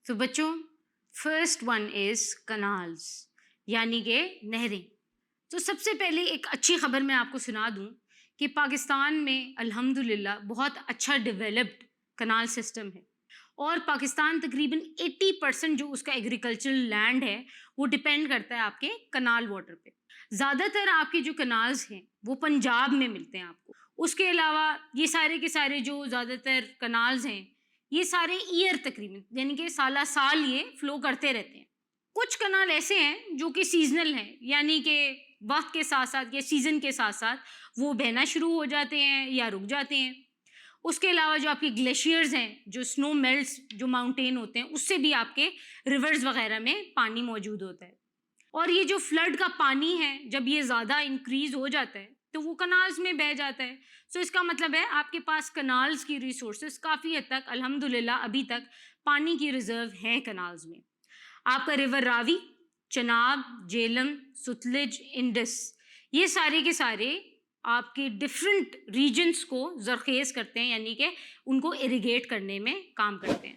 تو بچوں first one is canals یعنی کہ نہریں. تو سب سے پہلے ایک اچھی خبر میں آپ کو سنا دوں کہ پاکستان میں الحمدللہ بہت اچھا ڈیولپڈ کنال سسٹم ہے، اور پاکستان تقریباً 80% جو اس کا ایگریکلچرل لینڈ ہے وہ ڈپینڈ کرتا ہے آپ کے کنال واٹر پہ. زیادہ تر آپ کے جو کنالز ہیں وہ پنجاب میں ملتے ہیں آپ کو. اس کے علاوہ یہ سارے کے سارے جو زیادہ تر کنالز ہیں یہ سارے ایئر تقریباً یعنی کہ سالہ سال یہ فلو کرتے رہتے ہیں. کچھ کنال ایسے ہیں جو کہ سیزنل ہیں، یعنی کہ وقت کے ساتھ ساتھ یا سیزن کے ساتھ ساتھ وہ بہنا شروع ہو جاتے ہیں یا رک جاتے ہیں. اس کے علاوہ جو آپ کے گلیشیئرز ہیں، جو سنو میلٹس جو ماؤنٹین ہوتے ہیں، اس سے بھی آپ کے ریورز وغیرہ میں پانی موجود ہوتا ہے. اور یہ جو فلڈ کا پانی ہے جب یہ زیادہ انکریز ہو جاتا ہے تو وہ کنالز میں بہہ جاتا ہے. سو اس کا مطلب ہے آپ کے پاس کنالز کی ریسورسز کافی حد تک الحمدللہ ابھی تک پانی کی ریزرو ہیں کنالز میں. آپ کا ریور راوی، چناب، جیلم، ستلج، انڈس، یہ سارے کے سارے آپ کے ڈفرینٹ ریجنس کو زرخیز کرتے ہیں، یعنی کہ ان کو اریگیٹ کرنے میں کام کرتے ہیں.